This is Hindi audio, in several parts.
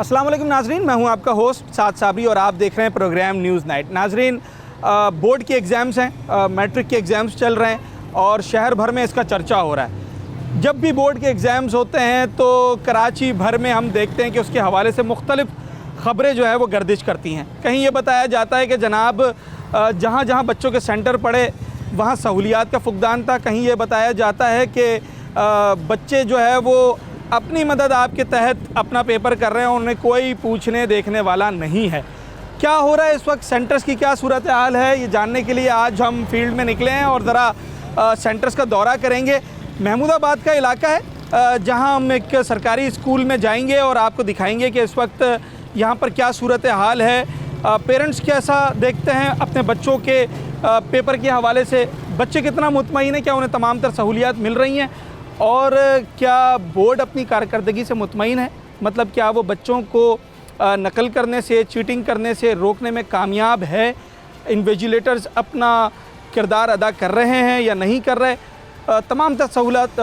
अस्सलाम वालेकुम नाजरीन, मैं हूं आपका होस्ट साद साबरी और आप देख रहे हैं प्रोग्राम न्यूज़ नाइट। नाजरीन, बोर्ड के एग्ज़ाम्स हैं, मैट्रिक के एग्ज़ाम्स चल रहे हैं और शहर भर में इसका चर्चा हो रहा है। जब भी बोर्ड के एग्ज़ाम्स होते हैं तो कराची भर में हम देखते हैं कि उसके हवाले से मुख्तलिफ ख़बरें जो है वो गर्दिश करती हैं। कहीं ये बताया जाता है कि जनाब जहाँ जहाँ बच्चों के सेंटर पड़े वहाँ सहूलियात का फुकदान था। कहीं ये बताया जाता है कि बच्चे जो है वो अपनी मदद आपके तहत अपना पेपर कर रहे हैं, उन्हें कोई पूछने देखने वाला नहीं है। क्या हो रहा है इस वक्त, सेंटर्स की क्या सूरत हाल है, ये जानने के लिए आज हम फील्ड में निकले हैं और ज़रा सेंटर्स का दौरा करेंगे। महमूदाबाद का इलाका है जहां हम एक सरकारी स्कूल में जाएंगे और आपको दिखाएंगे कि इस वक्त यहां पर क्या सूरत हाल है। पेरेंट्स कैसा देखते हैं अपने बच्चों के पेपर के हवाले से, बच्चे कितना मुतमईन है, क्या उन्हें तमाम तर सहूलियात मिल रही हैं और क्या बोर्ड अपनी कारकर्दगी से मुतमईन है। मतलब क्या वो बच्चों को नकल करने से, चीटिंग करने से रोकने में कामयाब है, इन्विजिलेटर्स अपना किरदार अदा कर रहे हैं या नहीं कर रहे। तमाम सहूलत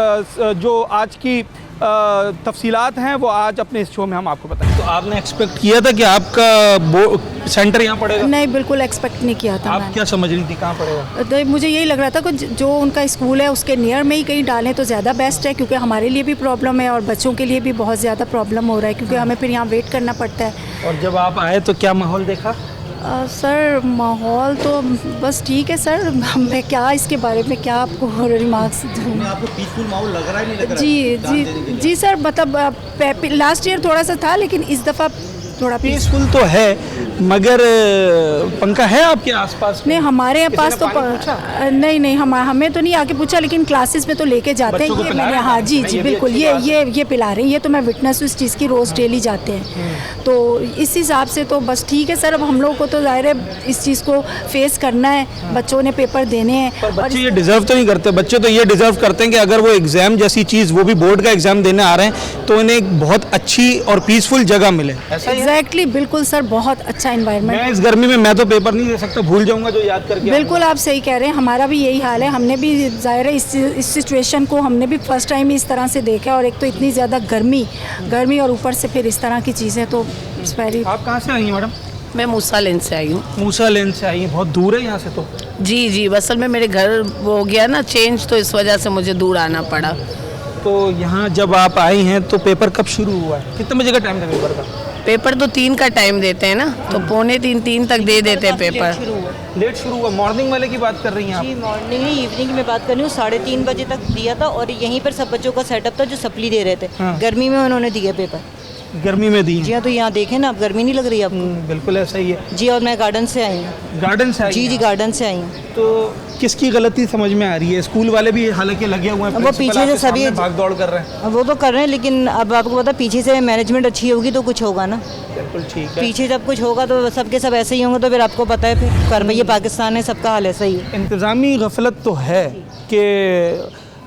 जो आज की तफसीलात हैं वो आज अपने इस शो में हम आपको बताएं। तो आपने एक्सपेक्ट किया था कि आपका सेंटर यहाँ पड़ेगा? नहीं, बिल्कुल एक्सपेक्ट नहीं किया था। आप क्या समझ रही थी कहाँ पड़ेगा? तो मुझे यही लग रहा था कि जो उनका स्कूल है उसके नियर में ही कहीं डालें तो ज़्यादा बेस्ट है, क्योंकि हमारे लिए भी प्रॉब्लम है और बच्चों के लिए भी बहुत ज़्यादा प्रॉब्लम हो रहा है, क्योंकि हमें फिर यहाँ वेट करना पड़ता है। और जब आप आए तो क्या माहौल देखा? सर माहौल तो बस ठीक है सर, मैं क्या इसके बारे में क्या आपको रिमार्क्स दूँ। आपको पीसफुल माहौल लग रहा है, नहीं लग रहा? जी सर, मतलब लास्ट ईयर थोड़ा सा था लेकिन इस दफ़ा थोड़ा पीसफुल तो है, मगर पंखा है आपके आसपास? नहीं, हमारे पास तो नहीं हमें तो नहीं आके पूछा, लेकिन क्लासेस में तो लेके जाते हैं ये मैंने। हाँ जी बिल्कुल, ये पिला रहे हैं, ये तो मैं विटनेस इस चीज़ की, रोज़ डेली जाते हैं। तो इस हिसाब से तो बस ठीक है सर। अब हम लोग को तो ज़ाहिर है इस चीज़ को फेस करना है, बच्चों ने पेपर देने हैं। पर बच्चे ये डिज़र्व तो नहीं करते, बच्चे तो ये डिज़र्व करते हैं कि अगर वो एग्ज़ाम जैसी चीज़, वो भी बोर्ड का एग्ज़ाम देने आ रहे हैं, तो इन्हें एक बहुत अच्छी और पीसफुल जगह मिले। एग्जैक्टली, बिल्कुल सर, बहुत अच्छा एनवायरनमेंट। मैं इस गर्मी में मैं तो पेपर नहीं दे सकता, भूल जाऊंगा जो याद करके। बिल्कुल आप सही कह रहे हैं, हमारा भी यही हाल है। हमने भी ज़ाहिर है इस सिचुएशन को हमने भी फर्स्ट टाइम इस तरह से देखा, और एक तो इतनी ज़्यादा गर्मी और ऊपर से फिर इस तरह की चीज़ें, तो आप कहाँ से आई हैं मैडम? मैं मूसा लेन से आई हूँ। मूसा लेन से आई हैं, बहुत दूर है यहाँ से तो? जी, असल में मेरे घर वो हो गया ना चेंज, तो इस वजह से मुझे दूर आना पड़ा। तो यहाँ जब आप आई हैं तो पेपर कब शुरू हुआ है, कितने बजे का टाइम था पेपर का? पेपर तो 3 का टाइम देते हैं ना, तो 2:45-3 तक दे देते हैं पेपर। लेट शुरू हुआ। मॉर्निंग वाले की बात कर रही हैं आप? जी मॉर्निंग ही, इवनिंग की मैं बात कर रही हूँ। 3:30 बजे तक दिया था और यहीं पर सब बच्चों का सेटअप था जो सप्ली दे रहे थे। हाँ। गर्मी में उन्होंने दिया पेपर। गर्मी में दी? जी हाँ, तो यहाँ देखें ना, अब गर्मी नहीं लग रही आपको? बिल्कुल ऐसा ही है जी। और मैं गार्डन से आई हूँ। गार्डन से आई? जी गार्डन से आई हूँ। तो किसकी गलती समझ में आ रही है? स्कूल वाले भी हालांकि लगे हुए हैं, वो पीछे से सभी भाग दौड़ कर रहे हैं। वो तो कर रहे हैं, लेकिन अब आपको पता, पीछे से मैनेजमेंट अच्छी होगी तो कुछ होगा ना। बिल्कुल ठीक है। पीछे जब कुछ होगा तो सबके सब ऐसे ही होंगे, तो फिर आपको पता है फिर कर ये पाकिस्तान है, सबका हाल ऐसा ही है। इंतज़ामी गफलत तो है कि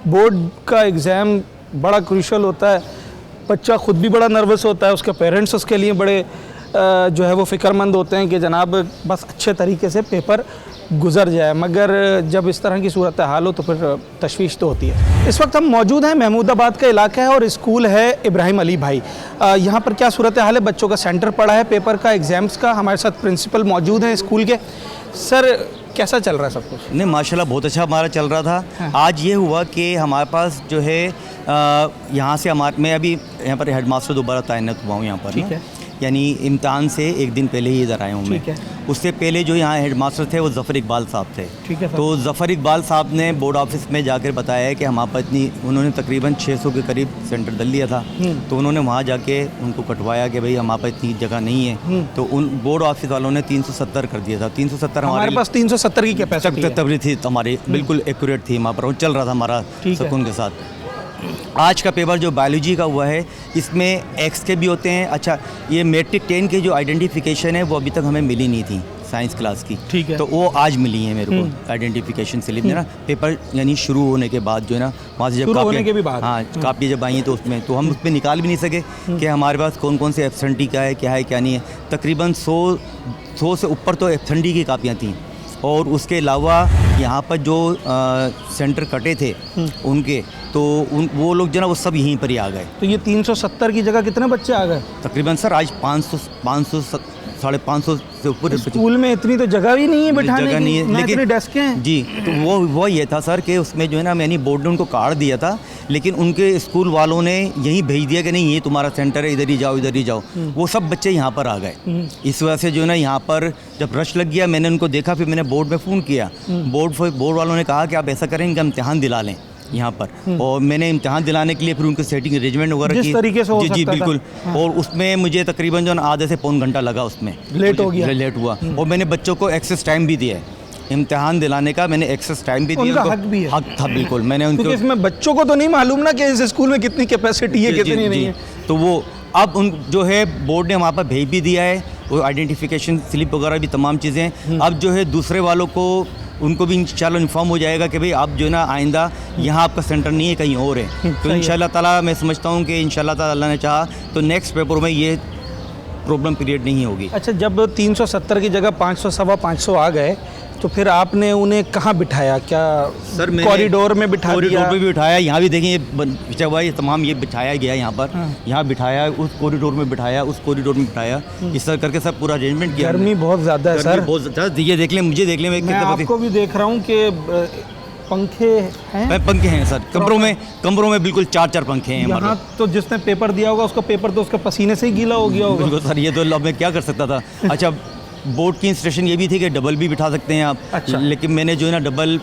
बोर्ड का एग्ज़ाम बड़ा क्रूशल होता है, बच्चा ख़ुद भी बड़ा नर्वस होता है, उसके पेरेंट्स उसके लिए बड़े जो है वो फ़िक्रमंद होते हैं कि जनाब बस अच्छे तरीके से पेपर गुजर जाए, मगर जब इस तरह की सूरत हाल हो तो फिर तशवीश तो होती है। इस वक्त हम मौजूद हैं, महमूदाबाद का इलाका है और स्कूल है इब्राहिम अली भाई। यहाँ पर क्या सूरत हाल है? बच्चों का सेंटर पड़ा है पेपर का, एग्ज़ाम्स का। हमारे साथ प्रिंसिपल मौजूद हैं स्कूल के। सर कैसा चल रहा है सब कुछ? नहीं माशाल्लाह बहुत अच्छा हमारा चल रहा था। हाँ। आज ये हुआ कि हमारे पास जो है यहाँ से मैं अभी यहाँ पर हेडमास्टर दोबारा तैनात हुआ हूँ यहाँ पर। ठीक है। यानी इम्तिहान से एक दिन पहले ही इधर आया हूँ मैं। ठीक है। उससे पहले जो यहाँ हेडमास्टर थे वो ज़फ़र इकबाल साहब थे। ठीक है। तो ज़फ़र इकबाल साहब ने बोर्ड ऑफिस में जाकर बताया है कि हमारे पास इतनी, उन्होंने तकरीबन 600 के करीब सेंटर डल लिया था। तो उन्होंने वहाँ जाके उनको कटवाया कि भाई हमारे पास इतनी जगह नहीं है। तो उन बोर्ड ऑफिस वालों ने 370 कर दिया था। 370 हमारे पास 370 की कैपेसिटी तबरी थी हमारी, बिल्कुल एक्यूरेट थी वहाँ पर, और चल रहा था हमारा सुकून के साथ। आज का पेपर जो बायोलॉजी का हुआ है, इसमें एक्स के भी होते हैं। अच्छा, ये मैट्रिक 10 के जो आइडेंटिफिकेशन है वो अभी तक हमें मिली नहीं थी साइंस क्लास की। ठीक है। तो वो आज मिली है मेरे को आइडेंटिफिकेशन स्लिप ना, पेपर यानी शुरू होने के बाद जो है ना, वहाँ से जब कापियाँ जब आई हैं तो उसमें तो हम उसमें निकाल भी नहीं सके कि हमारे पास कौन कौन से एब्सेंटी का है, क्या है क्या नहीं है। तकरीबन 100 से ऊपर तो एब्सेंटी की कापियाँ थीं, और उसके अलावा यहाँ पर जो सेंटर कटे थे उनके तो वो लोग जो ना वो सब यहीं पर ही आ गए। तो ये 370 की जगह कितने बच्चे आ गए? तकरीबन सर आज 500 साढ़े 500 से ऊपर। स्कूल में इतनी तो जगह भी नहीं है बिठाने जगह की, नहीं है, ना लेकिन इतनी डेस्कें हैं। जी, तो वो ये था सर कि उसमें जो है ना मैंने बोर्ड ने उनको कार्ड दिया था, लेकिन उनके स्कूल वालों ने यहीं भेज दिया कि नहीं ये तुम्हारा सेंटर है, इधर ही जाओ इधर ही जाओ। वो सब बच्चे यहाँ पर आ गए। इस वजह से जो है ना यहाँ पर जब रश लग गया, मैंने उनको देखा, फिर मैंने बोर्ड में फ़ोन किया। बोर्ड वालों ने कहा कि आप ऐसा करें, इनका इम्तिहान दिला लें यहाँ पर। और मैंने इम्तिहान दिलाने के लिए फिर उनकी सेटिंग अरेंजमेंट वगैरह जिस तरीके से हो जी सकता बिल्कुल। था। और उसमें मुझे तकरीबन जो आधे से पौन घंटा लगा, उसमें लेट हो गया, लेट हुआ। और मैंने बच्चों को एक्सेस टाइम भी दिया है इम्तिहान दिलाने का, मैंने एक्सेस टाइम भी दिया। उनका उनको हक भी है। हक था बिल्कुल। मैंने उनको, क्योंकि इसमें बच्चों को तो नहीं मालूम ना कि इस स्कूल में कितनी कैपेसिटी है, कितनी नहीं है। तो वो अब उन जो है बोर्ड ने वहाँ पर भेज भी दिया है, वो आइडेंटिफिकेशन स्लिप वगैरह भी तमाम चीज़ें। अब जो है दूसरे वालों को उनको भी इंशाल्लाह इन्फॉर्म हो जाएगा कि भाई आप जो है ना आइंदा यहाँ आपका सेंटर नहीं है, कहीं और है। तो इंशाल्लाह ताला मैं समझता हूँ कि इंशाल्लाह ताला अल्लाह ने चाहा तो नेक्स्ट पेपर में ये प्रॉब्लम क्रिएट नहीं होगी। अच्छा, जब 370 की जगह 500 सवा 500 आ गए तो फिर आपने उन्हें कहाँ बिठाया? क्या सर मैंने कॉरिडोर में बिठा दिया? कॉरिडोर में भी बिठाया, यहाँ भी देखें ये बिछा हुआ है, ये तमाम ये बिठाया गया यहाँ पर। यहाँ बिठाया, उस कॉरिडोर में बिठाया, उस कॉरिडोर में बिठाया, इस तरह करके सब पूरा अरेंजमेंट किया। गर्मी बहुत ज़्यादा है सर। बहुत ज़्यादा, ये देख लें, मुझे देख लें, मैं आपको भी देख रहा हूँ कि पंखे हैं। पंखे हैं सर कमरों में बिल्कुल 4-4 पंखे हैं। यहाँ तो जिसने पेपर दिया होगा उसका पेपर तो उसके पसीने से ही गीला हो गया होगा। बिल्कुल सर, ये तो मैं क्या कर सकता था। अच्छा, बोर्ड की इंस्ट्रक्शन ये भी थी कि डबल भी बिठा सकते हैं आप। अच्छा। लेकिन मैंने जो है ना डबल,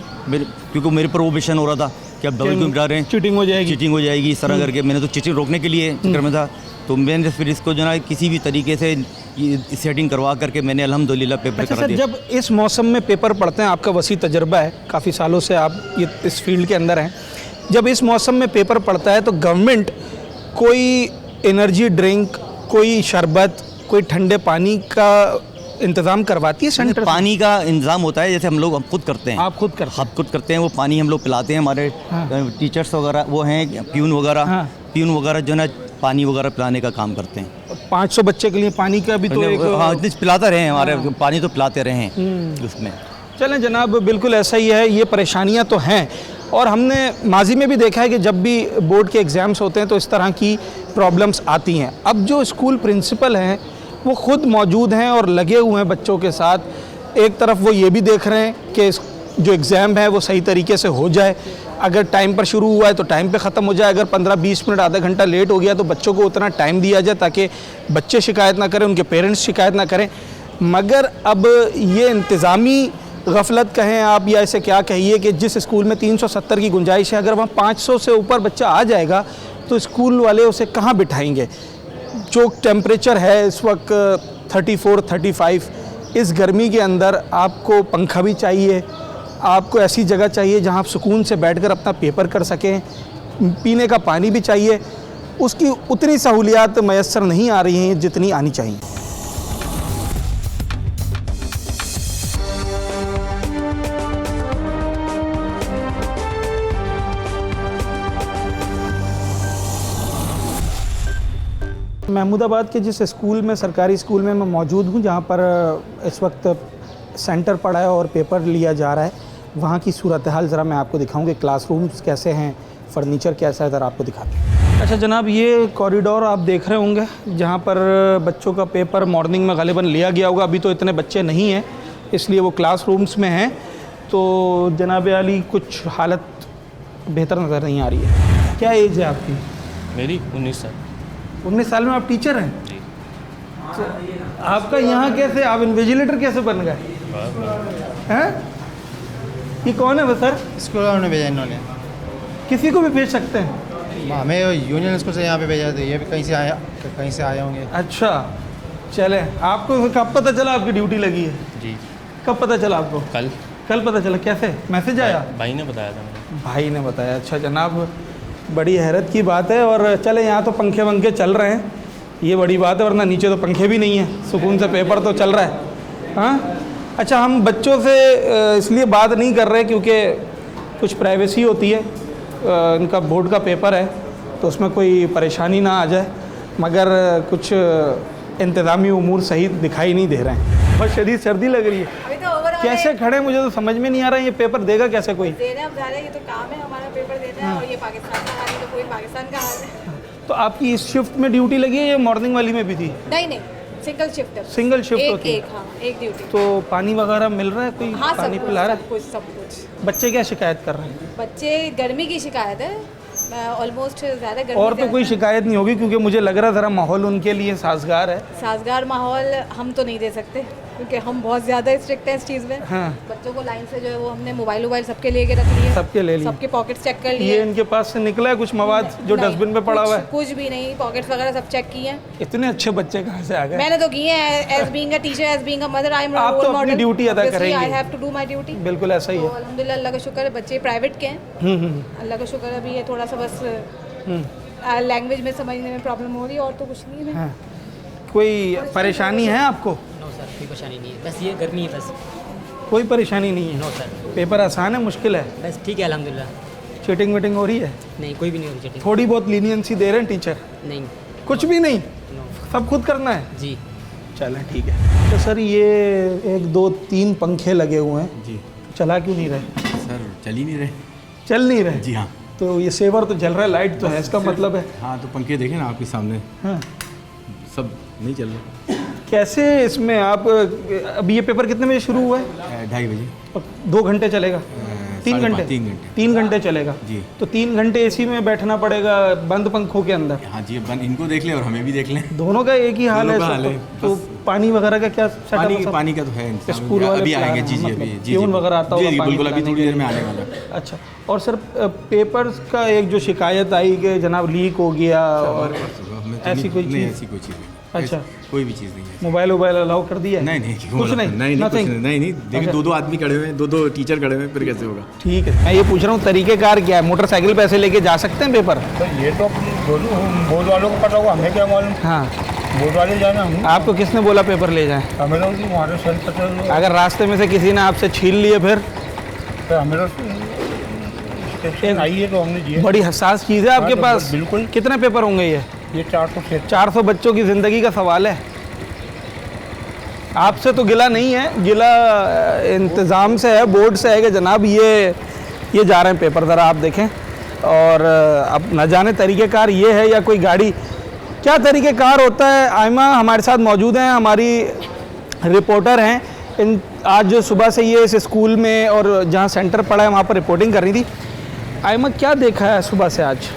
क्योंकि मेरे पर वो मिशन हो रहा था कि आप डबल क्यों बिठा रहे हैं, चीटिंग हो जाएगी इस तरह करके। मैंने तो चीटिंग रोकने के लिए चक्कर में था, तो मैंने फिर इसको जो है ना किसी भी तरीके से सेटिंग करवा करके मैंने अल्हम्दुलिल्लाह पेपर अच्छा करा सर, दिया। जब इस मौसम में पेपर पढ़ते हैं, आपका वसी तजर्बा है, काफ़ी सालों से आप ये इस फील्ड के अंदर हैं, जब इस मौसम में पेपर पड़ता है तो गवर्नमेंट कोई एनर्जी ड्रिंक, कोई शरबत, कोई ठंडे पानी का इंतज़ाम करवाती है सेंटर? पानी का इंतज़ाम होता है, जैसे हम खुद करते हैं। आप खुद करते हैं? खुद करते हैं, वो पानी हम लोग पिलाते हैं। हमारे टीचर्स वगैरह वो हैं, प्यून वगैरह जो है ना पानी वगैरह पिलाने का काम करते हैं। 500 बच्चे के लिए पानी का भी तो एक पिलाते रहे हैं, हमारे पानी तो पिलाते रहे हैं उसमें। चलें जनाब, बिल्कुल ऐसा ही है, ये परेशानियां तो हैं। और हमने माजी में भी देखा है कि जब भी बोर्ड के एग्ज़ाम्स होते हैं तो इस तरह की प्रॉब्लम्स आती हैं। अब जो स्कूल प्रिंसिपल हैं वो ख़ुद मौजूद हैं और लगे हुए हैं बच्चों के साथ। एक तरफ वो ये भी देख रहे हैं कि जो एग्ज़ाम है वो सही तरीके से हो जाए, अगर टाइम पर शुरू हुआ है तो टाइम पे ख़त्म हो जाए, अगर 15-20 मिनट आधा घंटा लेट हो गया तो बच्चों को उतना टाइम दिया जाए ताकि बच्चे शिकायत ना करें, उनके पेरेंट्स शिकायत ना करें। मगर अब ये इंतज़ामी गफलत कहें आप या इसे क्या कहिए कि जिस स्कूल में 370 की गुंजाइश है, अगर वहाँ 500 से ऊपर बच्चा आ जाएगा तो स्कूल वाले उसे कहाँ बिठाएंगे? जो टेम्परेचर है इस वक्त 34-35, इस गर्मी के अंदर आपको पंखा भी चाहिए, आपको ऐसी जगह चाहिए जहाँ आप सुकून से बैठकर अपना पेपर कर सकें, पीने का पानी भी चाहिए। उसकी उतनी सहूलियात मैसर नहीं आ रही हैं जितनी आनी चाहिए। महमूदाबाद के जिस स्कूल में, सरकारी स्कूल में मैं मौजूद हूँ, जहाँ पर इस वक्त सेंटर पड़ा है और पेपर लिया जा रहा है, वहाँ की सूरत हाल ज़रा मैं आपको दिखाऊँ कि क्लासरूम्स कैसे हैं, फर्नीचर कैसा है, ज़रा आपको दिखाते हैं। अच्छा जनाब, ये कॉरिडोर आप देख रहे होंगे जहाँ पर बच्चों का पेपर मॉर्निंग में ग़ालिबन लिया गया होगा। अभी तो इतने बच्चे नहीं हैं इसलिए वो क्लासरूम्स में हैं। तो जनाब आली, कुछ हालत बेहतर नज़र नहीं आ रही है। क्या एज है आपकी? मेरी 19 साल। 19 साल में आप टीचर हैं? तो आपका यहाँ कैसे, आप इन्विजिलेटर कैसे बन गए हैं? ये कौन है वो सर? स्कूल वालों ने भेजा इन्होंने। किसी को भी भेज सकते हैं? हमें यूनियन स्कूल से यहाँ पे भेजा, तो ये भी कहीं से आए होंगे। अच्छा चले, आपको कब पता चला आपकी ड्यूटी लगी है? जी। कब पता चला आपको? कल पता चला। कैसे मैसेज आया? भाई ने बताया था मुझे। भाई ने बताया। अच्छा जनाब, बड़ी हैरत की बात है। और चले, यहाँ तो पंखे वंखे चल रहे हैं, ये बड़ी बात है, वरना नीचे तो पंखे भी नहीं हैं, सुकून से पेपर तो चल रहा है। हाँ अच्छा, हम बच्चों से इसलिए बात नहीं कर रहे क्योंकि कुछ प्राइवेसी होती है, इनका बोर्ड का पेपर है तो उसमें कोई परेशानी ना आ जाए, मगर कुछ इंतज़ामी उमूर सही दिखाई नहीं दे रहे हैं। बहुत शदीद सर्दी लग रही है। अभी तो ओवर कैसे खड़े, मुझे तो समझ में नहीं आ रहा है, ये पेपर देगा कैसे कोई? दे रहे हैं, अब जा रहे हैं, ये तो काम है हमारा, पेपर देना है। और ये पाकिस्तान का हाल है तो कोई पाकिस्तान का हाल है। तो आपकी इस शिफ्ट में ड्यूटी लगी है या मॉर्निंग वाली में भी थी? नहीं, सिंगल शिफ्ट है। सिंगल शिफ्ट होती है? एक, हाँ, एक ड्यूटी। तो पानी वगैरह मिल रहा है, कोई हाँ, पानी पिला रहा है? सब कुछ। बच्चे क्या शिकायत कर रहे हैं? बच्चे गर्मी की शिकायत है, ऑलमोस्ट ज़्यादा गर्मी। और तो कोई शिकायत नहीं होगी, क्योंकि मुझे लग रहा ज़रा माहौल उनके लिए साजगार है। साजगार माहौल हम तो नहीं दे सकते, क्योंकि हम बहुत ज़्यादा स्ट्रिक्ट हैं इस चीज़ में। हाँ। बच्चों को लाइन से जो है वो हमने मोबाइल सबके लेके रख लिए, सबके ले लिए, सबके पॉकेट्स चेक कर लिए। ये इनके पास से निकला है कुछ मवाद जो नहीं, डस्टबिन में पड़ा हुआ है? कुछ भी नहीं, पॉकेट्स वगैरह सब चेक किए हैं। इतने अच्छे बच्चे कहाँ से आ गए? मैंने तो किए हैं, as being a teacher, as being a mother, I am आप तो अपनी ड्यूटी अदा करेंगे। I have to do my duty. बिल्कुल ऐसा ही तो है। अल्हम्दुलिल्लाह, अल्लाह का शुक्र है, बच्चे प्राइवेट के हैं। अल्लाह का शुक्र है, अभी ये थोड़ा सा बस लैंग्वेज में समझने में प्रॉब्लम हो रही है, और तो कुछ नहीं है। हाँ। कोई परेशानी है आपको? नो सर, कोई परेशानी नहीं है, बस ये गर्मी है बस। कोई परेशानी नहीं है? नो सर, पेपर आसान है, मुश्किल है? बस ठीक है अल्हम्दुलिल्लाह। चीटिंग वीटिंग हो रही है? नहीं, कोई भी नहीं हो रही चीटिंग। थोड़ी बहुत लीनियंसी दे रहे हैं टीचर? नहीं, कुछ भी नहीं, नो। सब खुद करना है? जी। चलें ठीक है। तो सर ये 1 2 3 पंखे लगे हुए हैं जी, चला क्यों नहीं रहे? सर चल ही नहीं रहे। चल नहीं रहे? जी हाँ। तो ये सेवर तो जल रहा है, लाइट तो है, इसका मतलब है? हाँ, तो पंखे देखें ना आपके सामने, हाँ। सब नहीं चल रहे। कैसे इसमें आप, अभी ये पेपर कितने बजे शुरू हुआ है? 2:30 बजे। 2 घंटे चलेगा? 3 घंटे? 3 घंटे। 3 घंटे चलेगा जी। तो 3 घंटे एसी में बैठना पड़ेगा बंद पंखों के अंदर? हाँ जी, अब इनको देख लें और हमें भी देख लें। दोनों का एक ही हाल दोनों है? का हाल है, तो बस। पानी वगैरह का क्या सेटअप है? पानी का तो है इंतजाम। स्कूल वाले अभी पिला आएंगे। रहे जी हैं, जी, मतलब अभी जी प्यून वगैरह आता होगा जी, पानी बिल्कुल, अभी पिलाने थोड़ी के देर में लिए। आने वाला है। अच्छा, और सर पेपर्स का एक जो शिकायत आई कि जनाब लीक हो गया और ऐसी कोई नहीं, चीज़? ऐसी कोई चीज़ नहीं। अच्छा। कोई भी चीज़ नहीं है। मोबाइल अलाउ कर दिया है? नहीं नहीं, कुछ नहीं? नहीं Nothing? नहीं। देखिए अच्छा। 2 आदमी खड़े हुए हैं, 2 टीचर खड़े हुए हैं, फिर कैसे होगा? ठीक है, मैं ये पूछ रहा हूँ तरीक़ेकार क्या है? मोटरसाइकिल पे ऐसे लेके जा सकते हैं पेपर? तो ये तो बोर्ड वालों को पता होगा, हमें क्या मालूम। हाँ। बोर्ड वाले जाना हम। आपको किसने बोला पेपर ले जाएं? हमें तो हमारे सेंट पता, अगर रास्ते में से किसी ने आपसे छीन लिए फिर? हमें तो स्टेशन आई है तो हमने दिए। बड़ी हसास चीज़ है आपके हाँ, तो पास। बिल्कुल। कितने पेपर होंगे ये? 400 बच्चों की ज़िंदगी का सवाल है। आपसे तो गिला नहीं है, गिला इंतज़ाम से है, बोर्ड से है कि जनाब ये जा रहे हैं पेपर, ज़रा आप देखें। और अब न जाने तरीक़ेकार ये है या कोई गाड़ी, क्या तरीक़ेकार होता है? आयमा हमारे साथ मौजूद हैं, हमारी रिपोर्टर हैं। आज सुबह से ये इस स्कूल में और जहाँ सेंटर पड़ा है वहाँ पर रिपोर्टिंग कर रही थी। आयमा क्या देखा है सुबह से आज?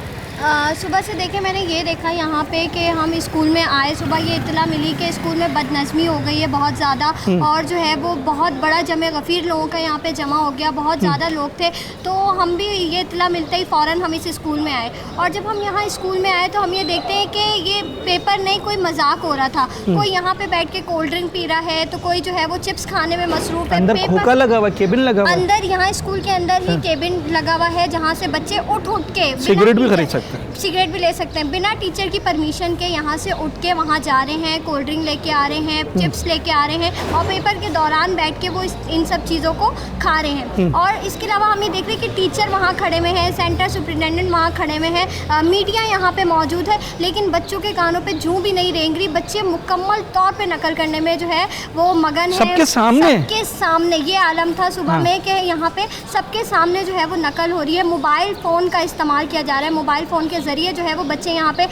सुबह से देखे मैंने ये देखा यहाँ पे कि हम स्कूल में आए, सुबह ये इत्तला मिली कि स्कूल में बदनज़मी हो गई है बहुत ज़्यादा, और जो है वो बहुत बड़ा जमे गफ़ीर लोगों का यहाँ पे जमा हो गया, बहुत ज़्यादा लोग थे। तो हम भी ये इत्तला मिलते ही फ़ौरन हम इस स्कूल में आए, और जब हम यहाँ स्कूल में आए तो हम ये देखते हैं कि ये पेपर नहीं, कोई मजाक हो रहा था। कोई यहाँ पे बैठ के कोल्ड ड्रिंक पी रहा है, तो कोई जो है वो चिप्स खाने में मसरूफ़ है। अंदर खोखा लगा हुआ, केबिन लगा हुआ? अंदर यहाँ स्कूल के अंदर ही केबिन लगा हुआ है, जहाँ से बच्चे उठ के सिगरेट भी खरीद सकते हैं, सिगरेट भी ले सकते हैं बिना टीचर की परमिशन के। यहाँ से उठ के वहाँ जा रहे हैं, कोल्ड ड्रिंक लेके आ रहे हैं, चिप्स लेके आ रहे हैं, और पेपर के दौरान बैठ के वो इन सब चीज़ों को खा रहे हैं। और इसके अलावा हम ये देख रहे हैं कि टीचर वहाँ खड़े हुए हैं, सेंटर सुपरिटेंडेंट वहाँ खड़े हुए हैं, मीडिया यहाँ पे मौजूद है, लेकिन बच्चों के कानों पे जूं भी नहीं रेंग रही। बच्चे मुकम्मल तौर पे नकल करने में जो है वो मगन है। सबके सामने ये आलम था सुबह में कि यहाँ पे सबके सामने जो है वो नकल हो रही है। मोबाइल फ़ोन का इस्तेमाल किया जा रहा है, मोबाइल फ़ोन के ज़रिए जो है वो बच्चे यहाँ पे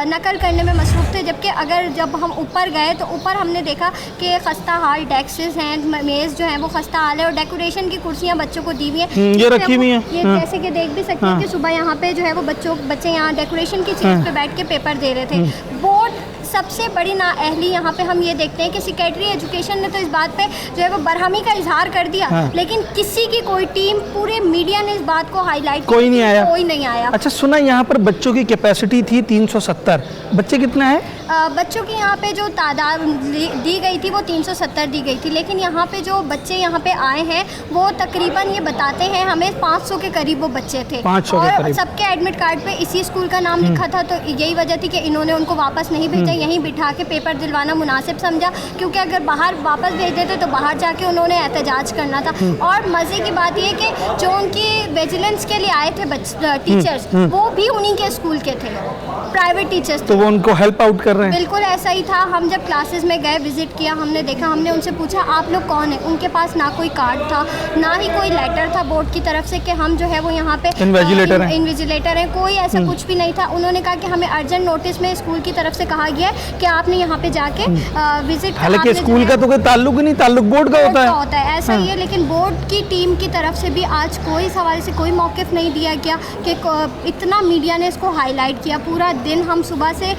नकल करने में मसरूफ़ थे। जबकि अगर जब हम ऊपर गए तो ऊपर हमने देखा कि खस्ता हाल डेस्क्स हैं, मेज़ जो है वो खस्ता हाल है, और डेकोरेशन की कुर्सियाँ बच्चों को दी हुई हैं, ये रखी हुई हैं। ये जैसे कि देख भी सकते हैं कि सुबह यहाँ पे जो है वो बच्चे यहाँ डेकोरेशन की चीज़ पे बैठ के पेपर दे रहे थे। बोर्ड सबसे बड़ी नाअहली यहाँ पे हम ये देखते हैं कि सेक्रेटरी एजुकेशन ने तो इस बात पे जो है वो बरहमी का इजहार कर दिया, लेकिन किसी की कोई टीम, पूरे मीडिया ने इस बात को हाईलाइट, कोई नहीं आया। अच्छा, सुना यहाँ पर बच्चों की कैपेसिटी थी 370, बच्चे कितना है? बच्चों की यहाँ पे जो तादाद दी गई थी वो 370 दी गई थी, लेकिन यहाँ पे जो बच्चे यहाँ पे आए हैं वो तकरीबन ये बताते हैं हमें 500 के करीब वो बच्चे थे, 500 और सबके एडमिट कार्ड पे इसी स्कूल का नाम लिखा था। तो यही वजह थी कि इन्होंने उनको वापस नहीं भेजा, यहीं बिठा के पेपर दिलवाना मुनासिब समझा, क्योंकि अगर बाहर वापस भेज देते तो बाहर जाके उन्होंने एहतजाज करना था। और मज़े की बात ये कि जो उनकी विजिलेंस के लिए आए थे टीचर्स, वो भी उन्हीं के स्कूल के थे। प्राइवेट टीचर्स तो वो उनको हेल्प आउट कर रहे हैं? बिल्कुल ऐसा ही था। हम जब क्लासेस में गए, विजिट किया, हमने देखा, हमने उनसे पूछा आप लोग कौन है। उनके पास ना कोई कार्ड था, ना ही कोई लेटर था बोर्ड की तरफ से कि हम जो है वो यहाँ पे इन्विजिलेटर हैं। कोई ऐसा कुछ भी नहीं था। उन्होंने कहा कि हमें अर्जेंट नोटिस में स्कूल की तरफ से कहा गया है कि आपने यहाँ पे जाके विजिट। हालांकि स्कूल का तो कोई ताल्लुक नहीं, ताल्लुक बोर्ड का होता है ऐसा ही है। लेकिन बोर्ड की टीम की तरफ से भी आज कोई सवाल से कोई मौक़िफ़ नहीं दिया गया कि इतना मीडिया ने इसको हाईलाइट किया। पूरा दिन हम सुबह से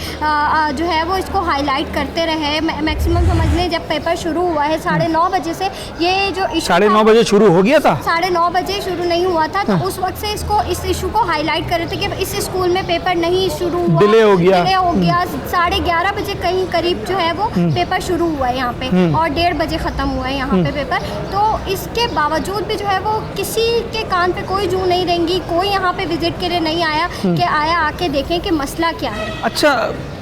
जो है वो इसको हाईलाइट करते रहे। मैक्सिमम समझ लें जब पेपर शुरू हुआ है 9:30 बजे से, ये जो 9:30 बजे शुरू हो गया था, 9:30 बजे शुरू नहीं हुआ था। तो उस वक्त से इस इशू को हाईलाइट कर रहे थे कि इस स्कूल में पेपर नहीं शुरू हुआ, डिले हो गया। 11:30 बजे कहीं करीब जो है वो पेपर शुरू हुआ है यहाँ पे, और 1:30 बजे ख़त्म हुआ है यहाँ पे पेपर। तो इसके बावजूद भी जो है वो किसी के कान पे कोई जू नहीं रहेंगी, कोई यहाँ पे विजिट के लिए नहीं आया कि आया आके देखें कि मसला क्या है। अच्छा,